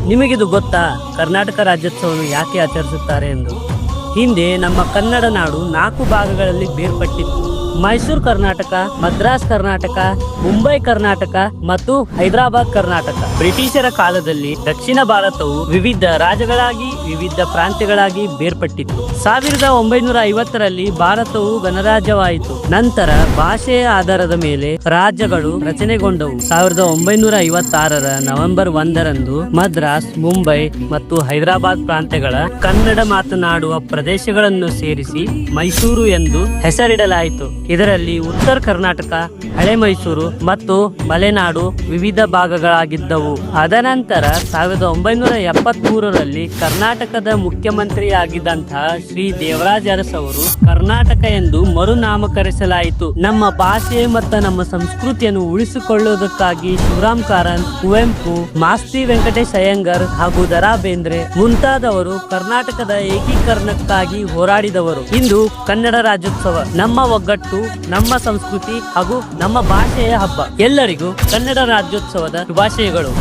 ನಿಮಗಿದು ಗೊತ್ತಾ? ಕರ್ನಾಟಕ ರಾಜ್ಯೋತ್ಸವವನ್ನು ಯಾಕೆ ಆಚರಿಸುತ್ತಾರೆ ಎಂದು? ಹಿಂದೆ ನಮ್ಮ ಕನ್ನಡ ನಾಡು 4 ಭಾಗಗಳಲ್ಲಿ ಬೇರ್ಪಟ್ಟಿತ್ತು. ಮೈಸೂರು ಕರ್ನಾಟಕ, ಮದ್ರಾಸ್ ಕರ್ನಾಟಕ, ಮುಂಬೈ ಕರ್ನಾಟಕ ಮತ್ತು ಹೈದರಾಬಾದ್ ಕರ್ನಾಟಕ. ಬ್ರಿಟಿಷರ ಕಾಲದಲ್ಲಿ ದಕ್ಷಿಣ ಭಾರತವು ವಿವಿಧ ರಾಜ್ಯಗಳಾಗಿ ವಿವಿಧ ಪ್ರಾಂತ್ಯಗಳಾಗಿ ಬೇರ್ಪಟ್ಟಿತ್ತು. 1950ರಲ್ಲಿ ಭಾರತವು ಗಣರಾಜ್ಯವಾಯಿತು. ನಂತರ ಭಾಷೆಯ ಆಧಾರದ ಮೇಲೆ ರಾಜ್ಯಗಳು ರಚನೆಗೊಂಡವು. 1956ರ ನವೆಂಬರ್ 1ರಂದು ಮದ್ರಾಸ್, ಮುಂಬೈ ಮತ್ತು ಹೈದರಾಬಾದ್ ಪ್ರಾಂತ್ಯಗಳ ಕನ್ನಡ ಮಾತನಾಡುವ ಪ್ರದೇಶಗಳನ್ನು ಸೇರಿಸಿ ಮೈಸೂರು ಎಂದು ಹೆಸರಿಡಲಾಯಿತು. ಇದರಲ್ಲಿ ಉತ್ತರ ಕರ್ನಾಟಕ, ಹಳೆ ಮೈಸೂರು ಮತ್ತು ಮಲೆನಾಡು ವಿವಿಧ ಭಾಗಗಳಾಗಿದ್ದವು. ಅದನಂತರ 1973ರಲ್ಲಿ ಕರ್ನಾಟಕದ ಮುಖ್ಯಮಂತ್ರಿಯಾಗಿದ್ದಂತಹ ಶ್ರೀ ದೇವರಾಜ ಅರಸು ಅವರು ಕರ್ನಾಟಕ ಎಂದು ಮರುನಾಮಕರಿಸಲಾಯಿತು. ನಮ್ಮ ಭಾಷೆ ಮತ್ತು ನಮ್ಮ ಸಂಸ್ಕೃತಿಯನ್ನು ಉಳಿಸಿಕೊಳ್ಳುವುದಕ್ಕಾಗಿ ಶಿವರಾಮ್ ಕಾರಂತ್, ಕುವೆಂಪು, ಮಾಸ್ತಿ ವೆಂಕಟೇಶ್ ಅಯ್ಯಂಗಾರ್ ಹಾಗೂ ದ.ರಾ. ಬೇಂದ್ರೆ ಮುಂತಾದವರು ಕರ್ನಾಟಕದ ಏಕೀಕರಣಕ್ಕಾಗಿ ಹೋರಾಡಿದವರು. ಇಂದು ಕನ್ನಡ ರಾಜ್ಯೋತ್ಸವ ನಮ್ಮ ಒಗ್ಗಟ್ಟು, ನಮ್ಮ ಸಂಸ್ಕೃತಿ ಹಾಗೂ ನಮ್ಮ ಭಾಷೆಯ ಹಬ್ಬ. ಎಲ್ಲರಿಗೂ ಕನ್ನಡ ರಾಜ್ಯೋತ್ಸವದ ಶುಭಾಶಯಗಳು.